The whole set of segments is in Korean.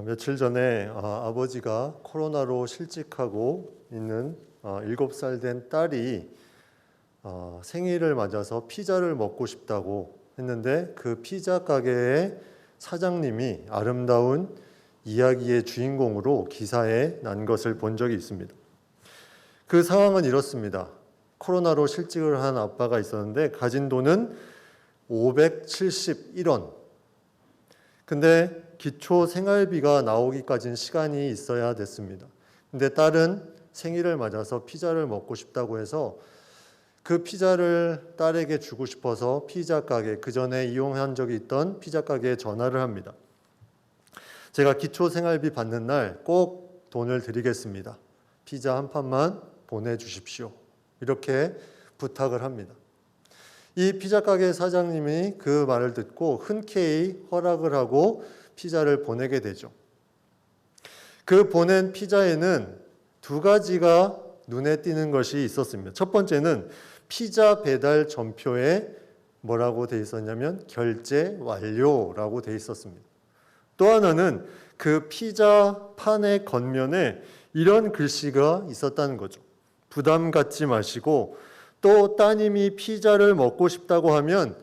며칠 전에 아버지가 코로나로 실직하고 있는 7살 된 딸이 생일을 맞아서 피자를 먹고 싶다고 했는데 그 피자 가게의 사장님이 아름다운 이야기의 주인공으로 기사에 난 것을 본 적이 있습니다. 그 상황은 이렇습니다. 코로나로 실직을 한 아빠가 있었는데 가진 돈은 571원. 근데 기초 생활비가 나오기까지는 시간이 있어야 됐습니다. 근데 딸은 생일을 맞아서 피자를 먹고 싶다고 해서 그 피자를 딸에게 주고 싶어서 피자 가게, 그 전에 이용한 적이 있던 피자 가게에 전화를 합니다. 제가 기초 생활비 받는 날 꼭 돈을 드리겠습니다. 피자 한 판만 보내주십시오. 이렇게 부탁을 합니다. 이 피자 가게 사장님이 그 말을 듣고 흔쾌히 허락을 하고 피자를 보내게 되죠. 그 보낸 피자에는 두 가지가 눈에 띄는 것이 있었습니다. 첫 번째는 피자 배달 전표에 뭐라고 돼 있었냐면 결제 완료라고 돼 있었습니다. 또 하나는 그 피자 판의 겉면에 이런 글씨가 있었다는 거죠. 부담 갖지 마시고 또 따님이 피자를 먹고 싶다고 하면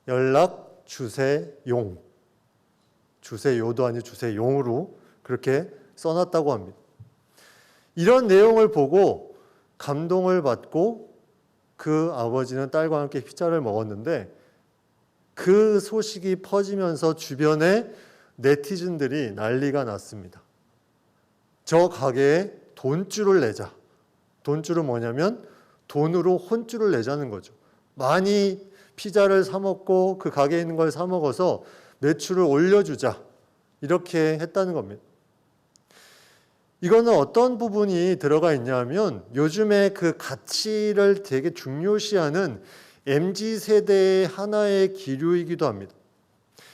연락 주세용. 주세요도 아니고 주세용으로 그렇게 써놨다고 합니다. 이런 내용을 보고 감동을 받고 그 아버지는 딸과 함께 피자를 먹었는데 그 소식이 퍼지면서 주변에 네티즌들이 난리가 났습니다. 저 가게에 돈줄을 내자. 돈줄은 뭐냐면 돈으로 혼줄을 내자는 거죠. 많이 피자를 사 먹고 그 가게에 있는 걸 사 먹어서 매출을 올려주자. 이렇게 했다는 겁니다. 이거는 어떤 부분이 들어가 있냐면 요즘에 그 가치를 되게 중요시하는 MZ세대의 하나의 기류이기도 합니다.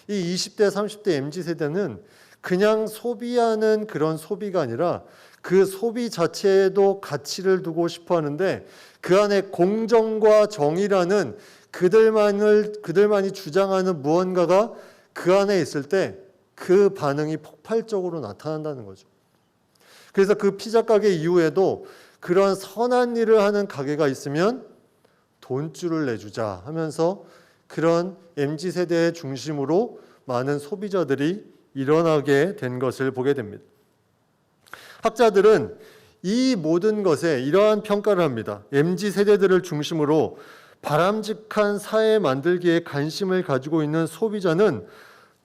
이 20대, 30대 MZ세대는 그냥 소비하는 그런 소비가 아니라 그 소비 자체에도 가치를 두고 싶어 하는데 그 안에 공정과 정의라는 그들만이 주장하는 무언가가 그 안에 있을 때 그 반응이 폭발적으로 나타난다는 거죠. 그래서 그 피자 가게 이후에도 그런 선한 일을 하는 가게가 있으면 돈줄을 내주자 하면서 그런 MZ세대의 중심으로 많은 소비자들이 일어나게 된 것을 보게 됩니다. 학자들은 이 모든 것에 이러한 평가를 합니다. MZ세대들을 중심으로 바람직한 사회 만들기에 관심을 가지고 있는 소비자는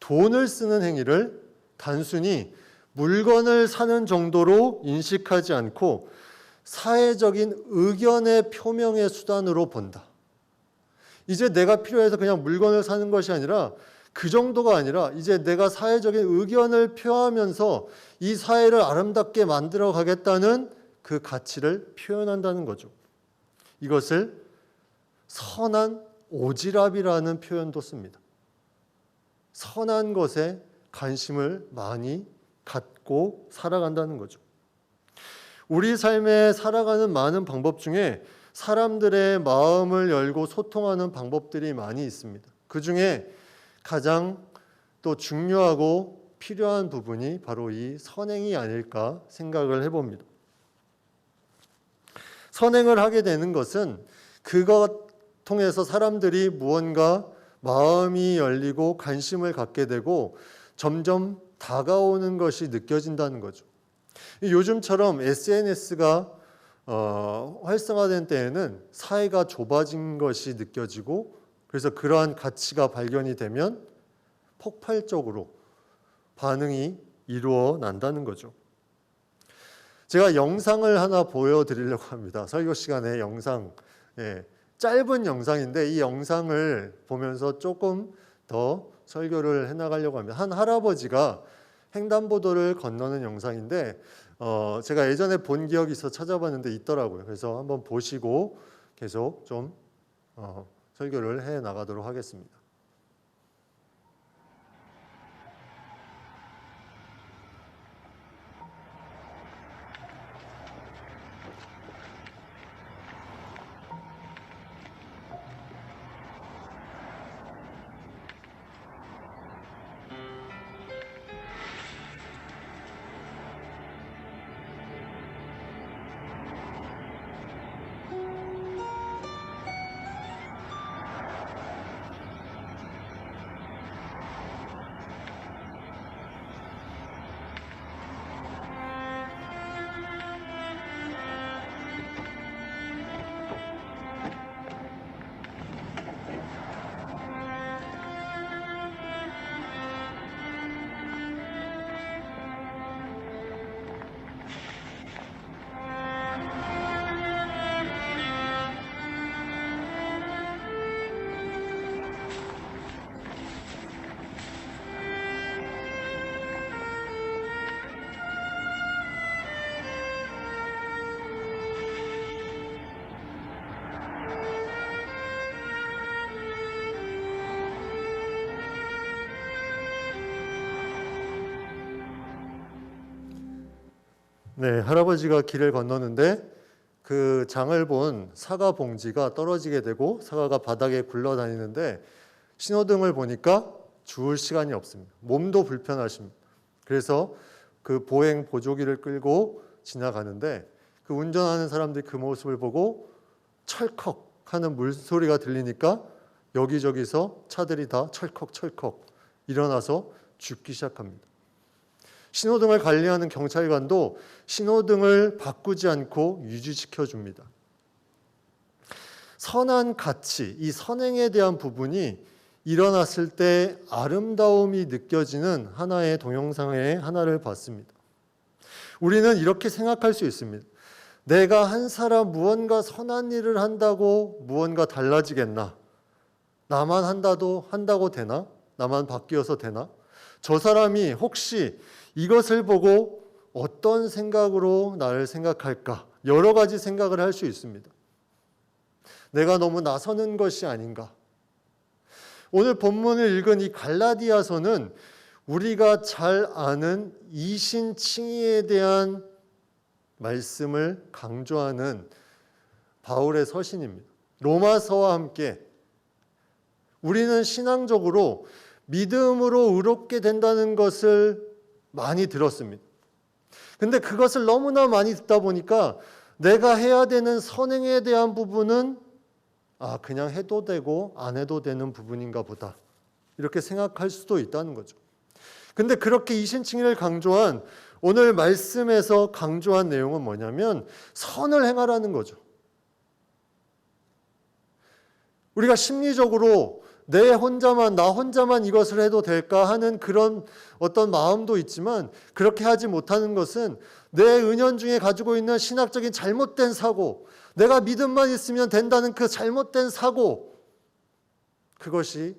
돈을 쓰는 행위를 단순히 물건을 사는 정도로 인식하지 않고 사회적인 의견의 표명의 수단으로 본다. 이제 내가 필요해서 그냥 물건을 사는 것이 아니라 그 정도가 아니라 이제 내가 사회적인 의견을 표하면서 이 사회를 아름답게 만들어 가겠다는 그 가치를 표현한다는 거죠. 이것을 선한 오지랖이라는 표현도 씁니다. 선한 것에 관심을 많이 갖고 살아간다는 거죠. 우리 삶에 살아가는 많은 방법 중에 사람들의 마음을 열고 소통하는 방법들이 많이 있습니다. 그 중에 가장 또 중요하고 필요한 부분이 바로 이 선행이 아닐까 생각을 해봅니다. 선행을 하게 되는 것은 그것 통해서 사람들이 무언가 마음이 열리고 관심을 갖게 되고 점점 다가오는 것이 느껴진다는 거죠. 요즘처럼 SNS가 활성화된 때에는 사회가 좁아진 것이 느껴지고 그래서 그러한 가치가 발견이 되면 폭발적으로 반응이 이루어난다는 거죠. 제가 영상을 하나 보여드리려고 합니다. 설교 시간에 영상, 짧은 영상인데 이 영상을 보면서 조금 더 설교를 해나가려고 합니다. 한 할아버지가 횡단보도를 건너는 영상인데 제가 예전에 본 기억이 있어 찾아봤는데 있더라고요. 그래서 한번 보시고 계속 좀 설교를 해나가도록 하겠습니다. 네, 할아버지가 길을 건너는데 그 장을 본 사과 봉지가 떨어지게 되고 사과가 바닥에 굴러다니는데 신호등을 보니까 주울 시간이 없습니다. 몸도 불편하십니다. 그래서 그 보행 보조기를 끌고 지나가는데 그 운전하는 사람들이 그 모습을 보고 철컥 하는 물소리가 들리니까 여기저기서 차들이 다 철컥철컥 일어나서 죽기 시작합니다. 신호등을 관리하는 경찰관도 신호등을 바꾸지 않고 유지시켜 줍니다. 선한 가치, 이 선행에 대한 부분이 일어났을 때 아름다움이 느껴지는 하나의 동영상의 하나를 봤습니다. 우리는 이렇게 생각할 수 있습니다. 내가 한 사람 무언가 선한 일을 한다고 무언가 달라지겠나? 나만 한다고 되나? 나만 바뀌어서 되나? 저 사람이 혹시 이것을 보고 어떤 생각으로 나를 생각할까? 여러 가지 생각을 할 수 있습니다. 내가 너무 나서는 것이 아닌가? 오늘 본문을 읽은 이 갈라디아서는 우리가 잘 아는 이신칭의에 대한 말씀을 강조하는 바울의 서신입니다. 로마서와 함께 우리는 신앙적으로 믿음으로 의롭게 된다는 것을 많이 들었습니다. 근데 그것을 너무나 많이 듣다 보니까 내가 해야 되는 선행에 대한 부분은 그냥 해도 되고 안 해도 되는 부분인가 보다. 이렇게 생각할 수도 있다는 거죠. 근데 그렇게 이신칭의를 강조한 오늘 말씀에서 강조한 내용은 뭐냐면 선을 행하라는 거죠. 우리가 심리적으로 나 혼자만 이것을 해도 될까 하는 그런 어떤 마음도 있지만 그렇게 하지 못하는 것은 내 은연중에 가지고 있는 신학적인 잘못된 사고, 내가 믿음만 있으면 된다는 그 잘못된 사고, 그것이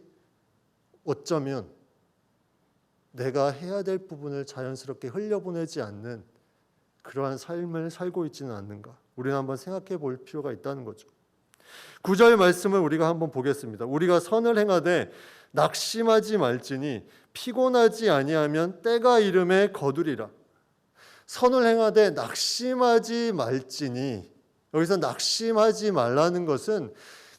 어쩌면 내가 해야 될 부분을 자연스럽게 흘려보내지 않는 그러한 삶을 살고 있지는 않는가. 우리는 한번 생각해 볼 필요가 있다는 거죠. 9절 말씀을 우리가 한번 보겠습니다. 우리가 선을 행하되 낙심하지 말지니 피곤하지 아니하면 때가 이름에 거두리라. 선을 행하되 낙심하지 말지니, 여기서 낙심하지 말라는 것은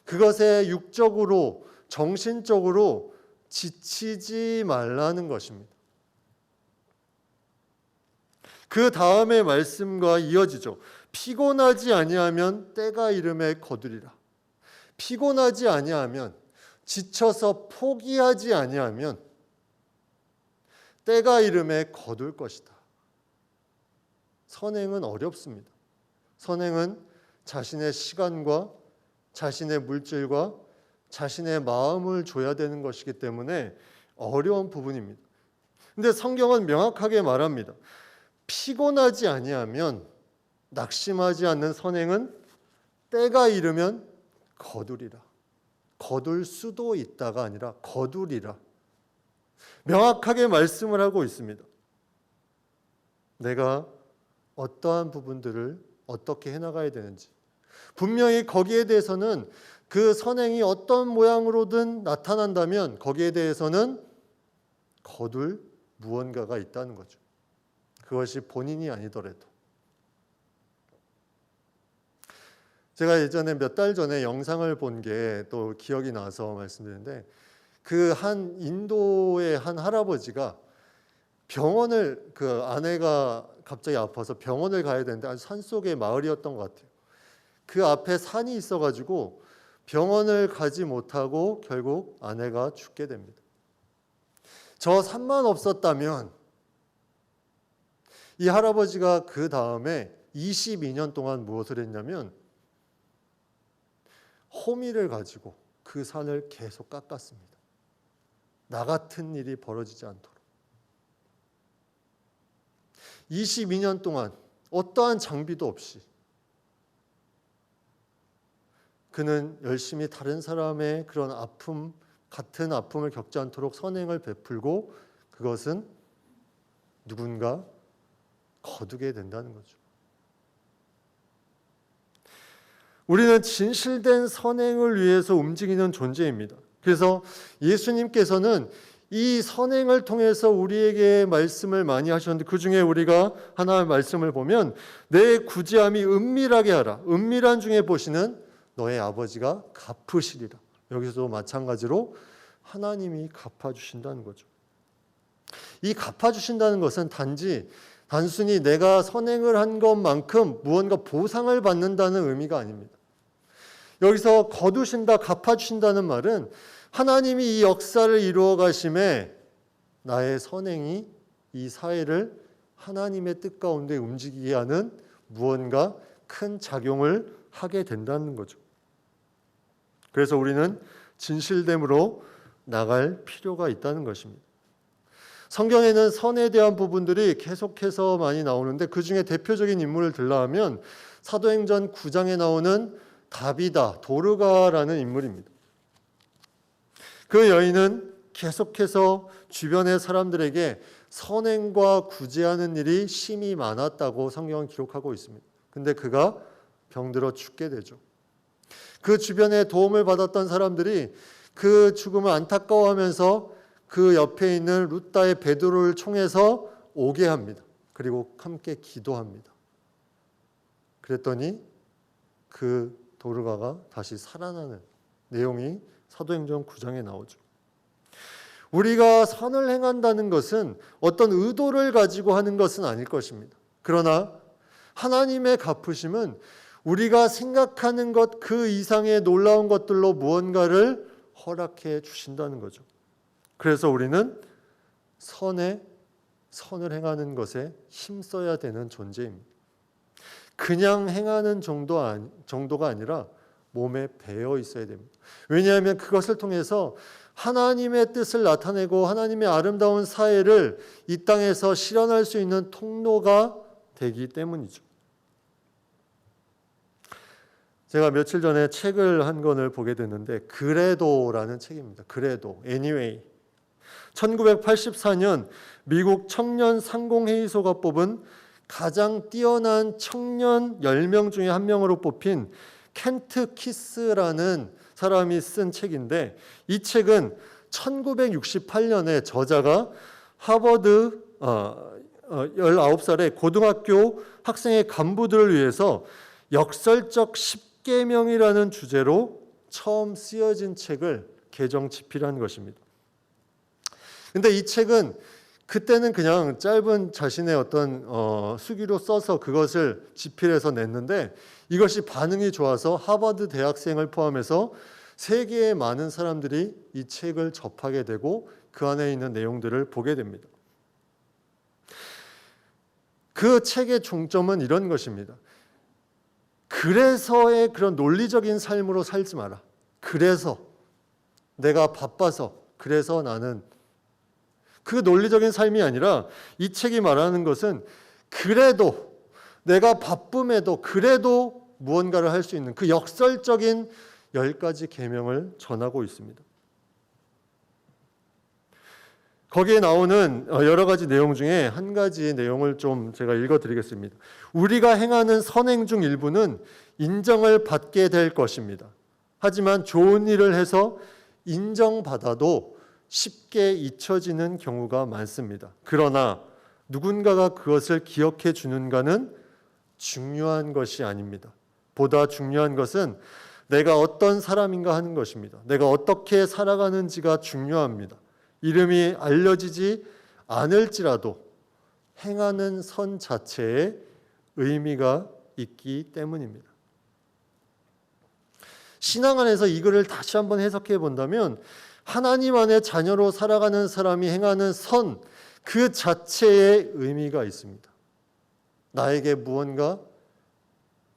그것에 육적으로 정신적으로 지치지 말라는 것입니다. 그 다음의 말씀과 이어지죠. 피곤하지 아니하면 때가 이름에 거두리라. 피곤하지 아니하면, 지쳐서 포기하지 아니하면 때가 이름에 거둘 것이다. 선행은 어렵습니다. 선행은 자신의 시간과 자신의 물질과 자신의 마음을 줘야 되는 것이기 때문에 어려운 부분입니다. 근데 성경은 명확하게 말합니다. 피곤하지 아니하면, 낙심하지 않는 선행은 때가 이르면 거두리라. 거둘 수도 있다가 아니라 거두리라. 명확하게 말씀을 하고 있습니다. 내가 어떠한 부분들을 어떻게 해나가야 되는지, 분명히 거기에 대해서는 그 선행이 어떤 모양으로든 나타난다면 거기에 대해서는 거둘 무언가가 있다는 거죠. 그것이 본인이 아니더라도. 제가 예전에 몇 달 전에 영상을 본 게 또 기억이 나서 말씀드리는데, 그 한 인도의 한 할아버지가 병원을, 그 아내가 갑자기 아파서 병원을 가야 되는데 아주 산속의 마을이었던 것 같아요. 그 앞에 산이 있어가지고 병원을 가지 못하고 결국 아내가 죽게 됩니다. 저 산만 없었다면 이 할아버지가 그 다음에 22년 동안 무엇을 했냐면 호미를 가지고 그 산을 계속 깎았습니다. 나 같은 일이 벌어지지 않도록. 22년 동안 어떠한 장비도 없이 그는 열심히 다른 사람의 그런 아픔, 같은 아픔을 겪지 않도록 선행을 베풀고 그것은 누군가 거두게 된다는 거죠. 우리는 진실된 선행을 위해서 움직이는 존재입니다. 그래서 예수님께서는 이 선행을 통해서 우리에게 말씀을 많이 하셨는데, 그 중에 우리가 하나의 말씀을 보면 내 구제함이 은밀하게 하라. 은밀한 중에 보시는 너의 아버지가 갚으시리라. 여기서도 마찬가지로 하나님이 갚아주신다는 거죠. 이 갚아주신다는 것은 단순히 내가 선행을 한 것만큼 무언가 보상을 받는다는 의미가 아닙니다. 여기서 거두신다, 갚아주신다는 말은 하나님이 이 역사를 이루어 가심에 나의 선행이 이 사회를 하나님의 뜻 가운데 움직이게 하는 무언가 큰 작용을 하게 된다는 거죠. 그래서 우리는 진실됨으로 나갈 필요가 있다는 것입니다. 성경에는 선에 대한 부분들이 계속해서 많이 나오는데, 그 중에 대표적인 인물을 들라하면 사도행전 9장에 나오는 다비다, 도르가라는 인물입니다. 그 여인은 계속해서 주변의 사람들에게 선행과 구제하는 일이 심히 많았다고 성경은 기록하고 있습니다. 근데 그가 병들어 죽게 되죠. 그 주변에 도움을 받았던 사람들이 그 죽음을 안타까워하면서 그 옆에 있는 루다의 베드로를 총해서 오게 합니다. 그리고 함께 기도합니다. 그랬더니 그 도르가가 다시 살아나는 내용이 사도행전 9장에 나오죠. 우리가 선을 행한다는 것은 어떤 의도를 가지고 하는 것은 아닐 것입니다. 그러나 하나님의 갚으심은 우리가 생각하는 것 그 이상의 놀라운 것들로 무언가를 허락해 주신다는 거죠. 그래서 우리는 선을 행하는 것에 힘써야 되는 존재입니다. 그냥 행하는 정도가 아니라 몸에 배어 있어야 됩니다. 왜냐하면 그것을 통해서 하나님의 뜻을 나타내고 하나님의 아름다운 사회를 이 땅에서 실현할 수 있는 통로가 되기 때문이죠. 제가 며칠 전에 책을 한 권을 보게 됐는데, 그래도라는 책입니다. 그래도, anyway. 1984년 미국 청년 상공회의소가 뽑은 가장 뛰어난 청년 10명 중에 한 명으로 뽑힌 켄트 키스라는 사람이 쓴 책인데, 이 책은 1968년에 저자가 하버드 19살의 고등학교 학생의 간부들을 위해서 역설적 10계명이라는 주제로 처음 쓰여진 책을 개정 집필한 것입니다. 근데 이 책은 그때는 그냥 짧은 자신의 어떤 수기로 써서 그것을 집필해서 냈는데, 이것이 반응이 좋아서 하버드 대학생을 포함해서 세계의 많은 사람들이 이 책을 접하게 되고 그 안에 있는 내용들을 보게 됩니다. 그 책의 중점은 이런 것입니다. 그래서의 그런 논리적인 삶으로 살지 마라. 그래서 내가 바빠서, 그래서 나는, 그 논리적인 삶이 아니라 이 책이 말하는 것은 그래도 내가 바쁨에도 그래도 무언가를 할 수 있는 그 역설적인 10가지 계명을 전하고 있습니다. 거기에 나오는 여러 가지 내용 중에 한 가지 내용을 좀 제가 읽어드리겠습니다. 우리가 행하는 선행 중 일부는 인정을 받게 될 것입니다. 하지만 좋은 일을 해서 인정받아도 쉽게 잊혀지는 경우가 많습니다. 그러나 누군가가 그것을 기억해 주는가는 중요한 것이 아닙니다. 보다 중요한 것은 내가 어떤 사람인가 하는 것입니다. 내가 어떻게 살아가는지가 중요합니다. 이름이 알려지지 않을지라도 행하는 선 자체에 의미가 있기 때문입니다. 신앙 안에서 이 글을 다시 한번 해석해 본다면, 하나님 안의 자녀로 살아가는 사람이 행하는 선 그 자체에 의미가 있습니다. 나에게 무언가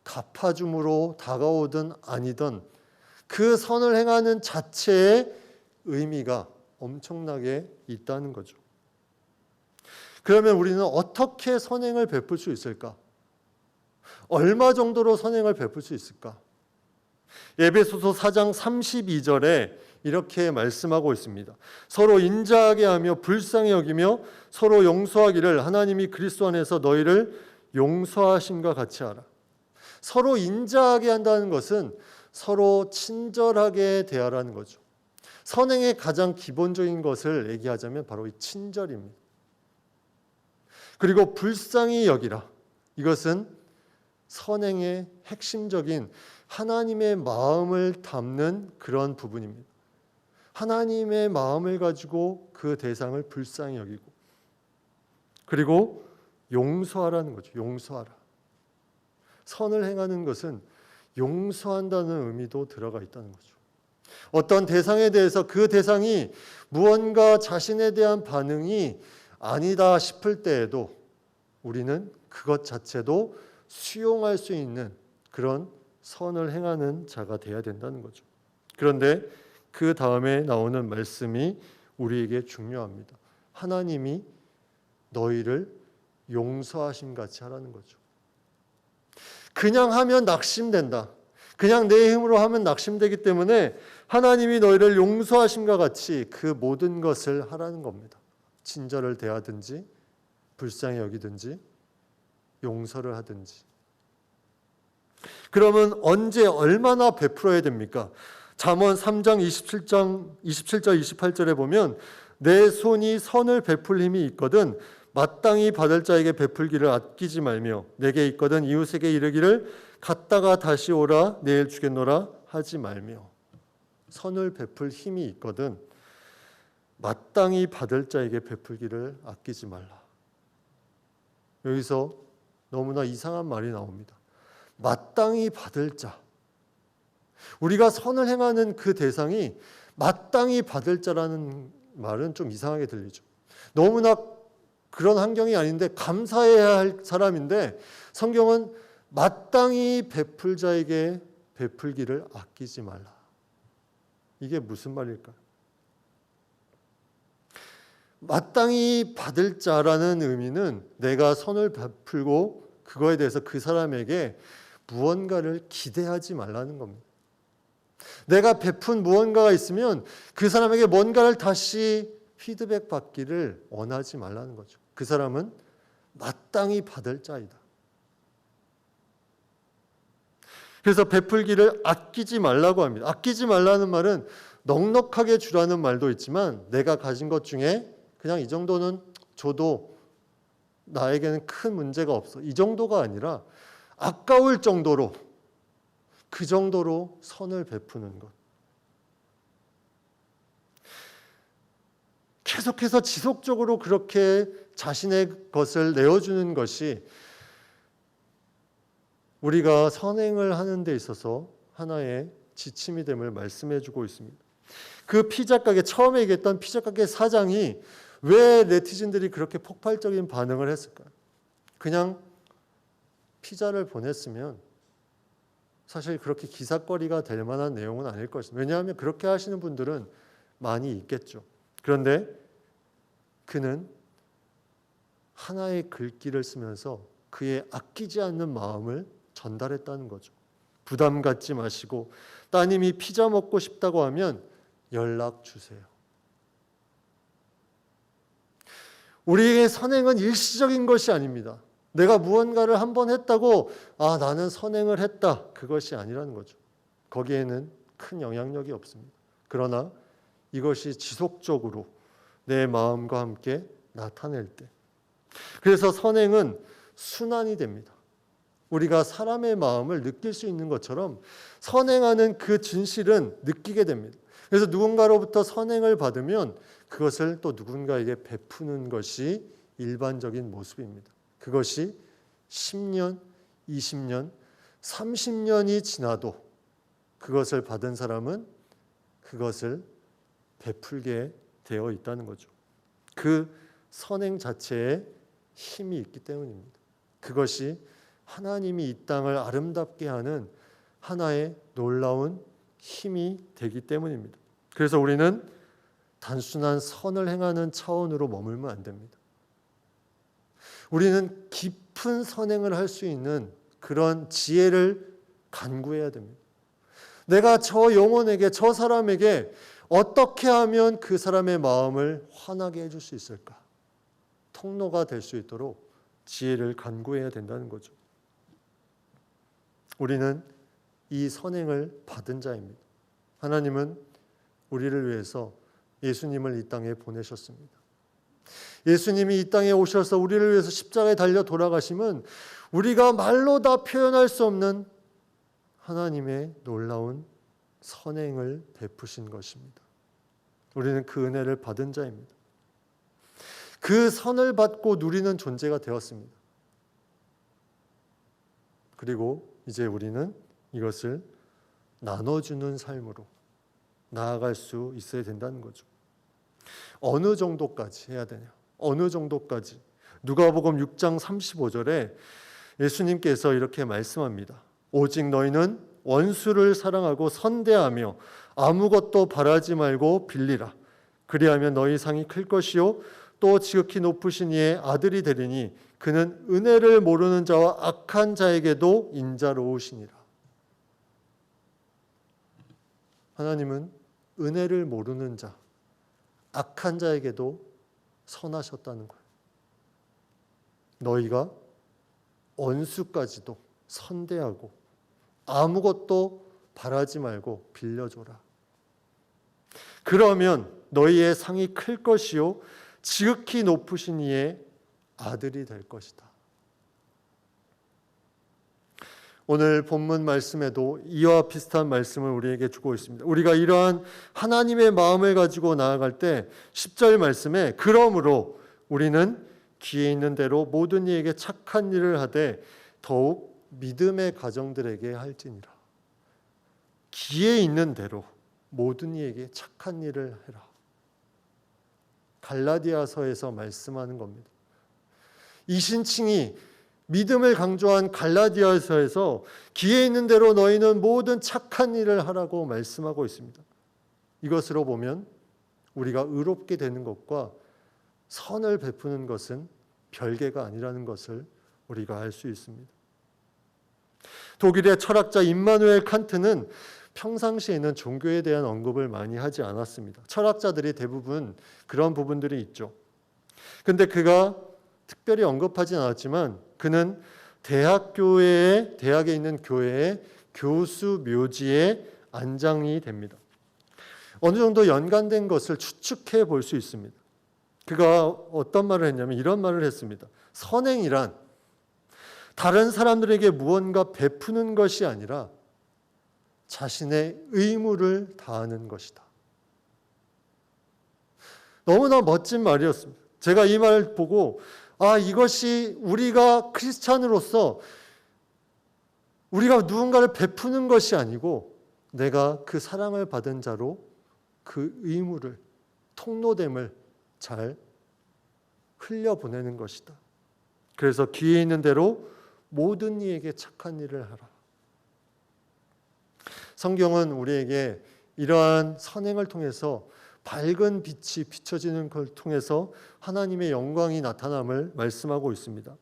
갚아줌으로 다가오든 아니든 그 선을 행하는 자체에 의미가 엄청나게 있다는 거죠. 그러면 우리는 어떻게 선행을 베풀 수 있을까? 얼마 정도로 선행을 베풀 수 있을까? 에베소서 4장 32절에 이렇게 말씀하고 있습니다. 서로 인자하게 하며 불쌍히 여기며 서로 용서하기를 하나님이 그리스도 안에서 너희를 용서하심과 같이 하라. 서로 인자하게 한다는 것은 서로 친절하게 대하라는 거죠. 선행의 가장 기본적인 것을 얘기하자면 바로 이 친절입니다. 그리고 불쌍히 여기라. 이것은 선행의 핵심적인 하나님의 마음을 담는 그런 부분입니다. 하나님의 마음을 가지고 그 대상을 불쌍히 여기고, 그리고 용서하라는 거죠. 용서하라. 선을 행하는 것은 용서한다는 의미도 들어가 있다는 거죠. 어떤 대상에 대해서 그 대상이 무언가 자신에 대한 반응이 아니다 싶을 때에도 우리는 그것 자체도 수용할 수 있는 그런 선을 행하는 자가 되어야 된다는 거죠. 그런데 그 다음에 나오는 말씀이 우리에게 중요합니다. 하나님이 너희를 용서하심 같이 하라는 거죠. 그냥 하면 낙심된다. 그냥 내 힘으로 하면 낙심되기 때문에 하나님이 너희를 용서하심과 같이 그 모든 것을 하라는 겁니다. 친절을 대하든지 불쌍히 여기든지 용서를 하든지. 그러면 언제 얼마나 베풀어야 됩니까? 잠언 3장 27절 28절에 보면 내 손이 선을 베풀 힘이 있거든 마땅히 받을 자에게 베풀기를 아끼지 말며 내게 있거든 이웃에게 이르기를 갔다가 다시 오라 내일 주겠노라 하지 말며. 선을 베풀 힘이 있거든 마땅히 받을 자에게 베풀기를 아끼지 말라. 여기서 너무나 이상한 말이 나옵니다. 마땅히 받을 자. 우리가 선을 행하는 그 대상이 마땅히 받을 자라는 말은 좀 이상하게 들리죠. 너무나 그런 환경이 아닌데 감사해야 할 사람인데 성경은 마땅히 베풀 자에게 베풀기를 아끼지 말라. 이게 무슨 말일까요? 마땅히 받을 자라는 의미는 내가 선을 베풀고 그거에 대해서 그 사람에게 무언가를 기대하지 말라는 겁니다. 내가 베푼 무언가가 있으면 그 사람에게 뭔가를 다시 피드백 받기를 원하지 말라는 거죠. 그 사람은 마땅히 받을 자이다. 그래서 베풀기를 아끼지 말라고 합니다. 아끼지 말라는 말은 넉넉하게 주라는 말도 있지만 내가 가진 것 중에 그냥 이 정도는 줘도 나에게는 큰 문제가 없어. 이 정도가 아니라 아까울 정도로 그 정도로 선을 베푸는 것. 계속해서 지속적으로 그렇게 자신의 것을 내어주는 것이 우리가 선행을 하는 데 있어서 하나의 지침이 됨을 말씀해주고 있습니다. 그 피자 가게 처음에 얘기했던 피자 가게 사장이 왜 네티즌들이 그렇게 폭발적인 반응을 했을까요? 그냥 피자를 보냈으면 사실 그렇게 기사거리가 될 만한 내용은 아닐 것입니다. 왜냐하면 그렇게 하시는 분들은 많이 있겠죠. 그런데 그는 하나의 글귀를 쓰면서 그의 아끼지 않는 마음을 전달했다는 거죠. 부담 갖지 마시고 따님이 피자 먹고 싶다고 하면 연락 주세요. 우리의 선행은 일시적인 것이 아닙니다. 내가 무언가를 한번 했다고 나는 선행을 했다. 그것이 아니라는 거죠. 거기에는 큰 영향력이 없습니다. 그러나 이것이 지속적으로 내 마음과 함께 나타낼 때 그래서 선행은 순환이 됩니다. 우리가 사람의 마음을 느낄 수 있는 것처럼 선행하는 그 진실은 느끼게 됩니다. 그래서 누군가로부터 선행을 받으면 그것을 또 누군가에게 베푸는 것이 일반적인 모습입니다. 그것이 10년, 20년, 30년이 지나도 그것을 받은 사람은 그것을 베풀게 되어 있다는 거죠. 그 선행 자체에 힘이 있기 때문입니다. 그것이 하나님이 이 땅을 아름답게 하는 하나의 놀라운 힘이 되기 때문입니다. 그래서 우리는 단순한 선을 행하는 차원으로 머물면 안 됩니다. 우리는 깊은 선행을 할 수 있는 그런 지혜를 간구해야 됩니다. 내가 저 영혼에게, 저 사람에게 어떻게 하면 그 사람의 마음을 환하게 해줄 수 있을까? 통로가 될 수 있도록 지혜를 간구해야 된다는 거죠. 우리는 이 선행을 받은 자입니다. 하나님은 우리를 위해서 예수님을 이 땅에 보내셨습니다. 예수님이 이 땅에 오셔서 우리를 위해서 십자가에 달려 돌아가심은 우리가 말로 다 표현할 수 없는 하나님의 놀라운 선행을 베푸신 것입니다. 우리는 그 은혜를 받은 자입니다. 그 선을 받고 누리는 존재가 되었습니다. 그리고 이제 우리는 이것을 나눠주는 삶으로 나아갈 수 있어야 된다는 거죠. 어느 정도까지 해야 되냐? 어느 정도까지? 누가복음 6장 35절에 예수님께서 이렇게 말씀합니다. 오직 너희는 원수를 사랑하고 선대하며 아무것도 바라지 말고 빌리라. 그리하면 너희 상이 클 것이요 또 지극히 높으신 이의 아들이 되리니 그는 은혜를 모르는 자와 악한 자에게도 인자로우시니라. 하나님은 은혜를 모르는 자, 악한 자에게도 선하셨다는 거예요. 너희가 원수까지도 선대하고 아무것도 바라지 말고 빌려줘라. 그러면 너희의 상이 클 것이요 지극히 높으신 이의 아들이 될 것이다. 오늘 본문 말씀에도 이와 비슷한 말씀을 우리에게 주고 있습니다. 우리가 이러한 하나님의 마음을 가지고 나아갈 때 10절 말씀에 그러므로 우리는 귀에 있는 대로 모든 이에게 착한 일을 하되 더욱 믿음의 가정들에게 할지니라. 귀에 있는 대로 모든 이에게 착한 일을 해라. 갈라디아서에서 말씀하는 겁니다. 이 신칭이 믿음을 강조한 갈라디아서에서 귀에 있는 대로 너희는 모든 착한 일을 하라고 말씀하고 있습니다. 이것으로 보면 우리가 의롭게 되는 것과 선을 베푸는 것은 별개가 아니라는 것을 우리가 알 수 있습니다. 독일의 철학자 임마누엘 칸트는 평상시에는 종교에 대한 언급을 많이 하지 않았습니다. 철학자들이 대부분 그런 부분들이 있죠. 근데 그가 특별히 언급하진 않았지만 그는 대학에 있는 교회의 교수 묘지에 안장이 됩니다. 어느 정도 연관된 것을 추측해 볼 수 있습니다. 그가 어떤 말을 했냐면 이런 말을 했습니다. 선행이란 다른 사람들에게 무언가 베푸는 것이 아니라 자신의 의무를 다하는 것이다. 너무나 멋진 말이었습니다. 제가 이 말을 보고 이것이 우리가 크리스찬으로서 우리가 누군가를 베푸는 것이 아니고 내가 그 사랑을 받은 자로 그 의무를, 통로됨을 잘 흘려보내는 것이다. 그래서 귀에 있는 대로 모든 이에게 착한 일을 하라. 성경은 우리에게 이러한 선행을 통해서 밝은 빛이 비춰지는 걸 통해서 하나님의 영광이 나타남을 말씀하고 있습니다.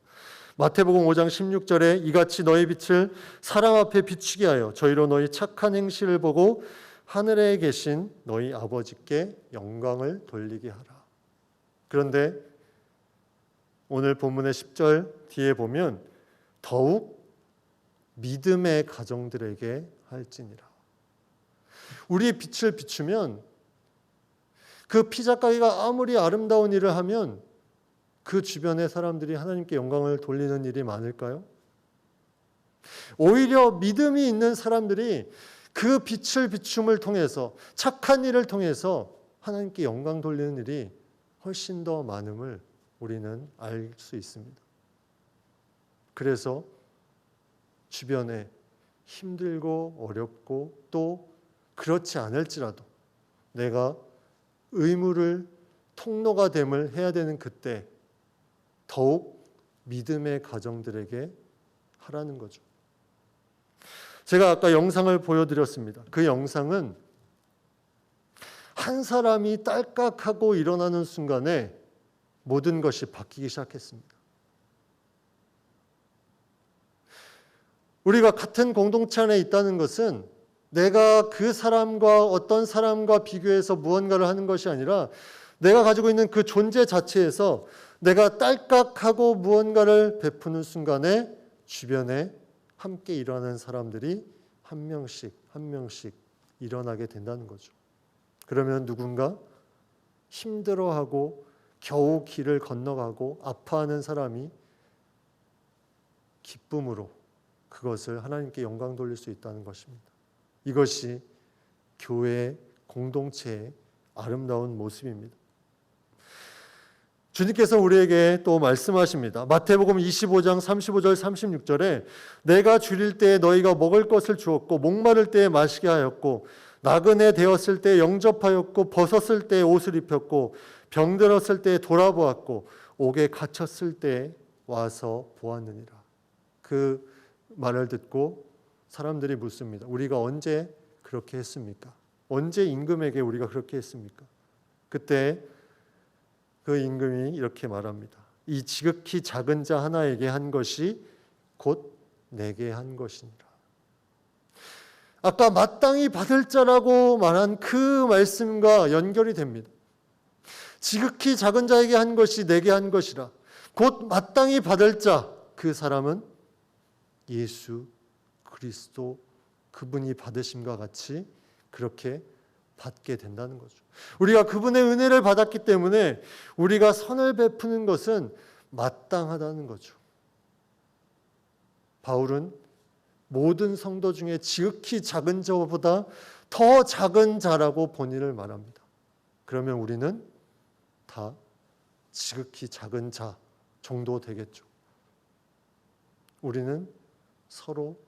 마태복음 5장 16절에 이같이 너희 빛을 사람 앞에 비추게 하여 저희로 너희 착한 행실을 보고 하늘에 계신 너희 아버지께 영광을 돌리게 하라. 그런데 오늘 본문의 10절 뒤에 보면 더욱 믿음의 가정들에게 할지니라. 우리의 빛을 비추면 그 피자 가게가 아무리 아름다운 일을 하면 그 주변의 사람들이 하나님께 영광을 돌리는 일이 많을까요? 오히려 믿음이 있는 사람들이 그 빛을 비춤을 통해서 착한 일을 통해서 하나님께 영광 돌리는 일이 훨씬 더 많음을 우리는 알 수 있습니다. 그래서 주변에 힘들고 어렵고 또 그렇지 않을지라도 내가 의무를 통로가 됨을 해야 되는 그때 더욱 믿음의 가정들에게 하라는 거죠. 제가 아까 영상을 보여드렸습니다. 그 영상은 한 사람이 딸깍하고 일어나는 순간에 모든 것이 바뀌기 시작했습니다. 우리가 같은 공동체 안에 있다는 것은 내가 그 사람과 어떤 사람과 비교해서 무언가를 하는 것이 아니라 내가 가지고 있는 그 존재 자체에서 내가 딸깍하고 무언가를 베푸는 순간에 주변에 함께 일어나는 사람들이 한 명씩 한 명씩 일어나게 된다는 거죠. 그러면 누군가 힘들어하고 겨우 길을 건너가고 아파하는 사람이 기쁨으로 그것을 하나님께 영광 돌릴 수 있다는 것입니다. 이것이 교회 공동체의 아름다운 모습입니다. 주님께서 우리에게 또 말씀하십니다. 마태복음 25장 35절 36절에 내가 줄일 때에 너희가 먹을 것을 주었고 목마를 때에 마시게 하였고 나그네 되었을 때에 영접하였고 벗었을 때에 옷을 입혔고 병들었을 때에 돌아보았고 옥에 갇혔을 때에 와서 보았느니라. 그 말을 듣고 사람들이 묻습니다. 우리가 언제 그렇게 했습니까? 언제 임금에게 우리가 그렇게 했습니까? 그때 그 임금이 이렇게 말합니다. 이 지극히 작은 자 하나에게 한 것이 곧 내게 한 것이니라. 아까 마땅히 받을 자라고 말한 그 말씀과 연결이 됩니다. 지극히 작은 자에게 한 것이 내게 한 것이라. 곧 마땅히 받을 자, 그 사람은 예수 그리스도 그분이 받으심과 같이 그렇게 받게 된다는 거죠. 우리가 그분의 은혜를 받았기 때문에 우리가 선을 베푸는 것은 마땅하다는 거죠. 바울은 모든 성도 중에 지극히 작은 자보다 더 작은 자라고 본인을 말합니다. 그러면 우리는 다 지극히 작은 자 정도 되겠죠. 우리는 서로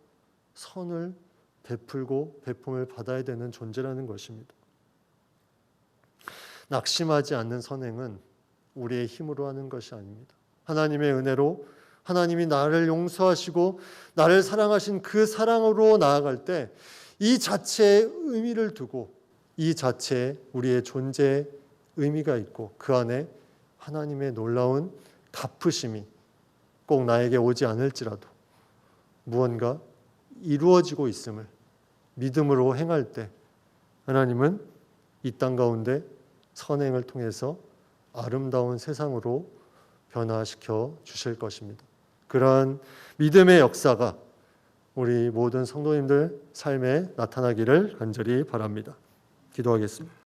선을 베풀고 베품을 받아야 되는 존재라는 것입니다. 낙심하지 않는 선행은 우리의 힘으로 하는 것이 아닙니다. 하나님의 은혜로 하나님이 나를 용서하시고 나를 사랑하신 그 사랑으로 나아갈 때 이 자체의 의미를 두고 이 자체에 우리의 존재의 의미가 있고 그 안에 하나님의 놀라운 갚으심이 꼭 나에게 오지 않을지라도 무언가 이루어지고 있음을 믿음으로 행할 때 하나님은 이 땅 가운데 선행을 통해서 아름다운 세상으로 변화시켜 주실 것입니다. 그러한 믿음의 역사가 우리 모든 성도님들 삶에 나타나기를 간절히 바랍니다. 기도하겠습니다.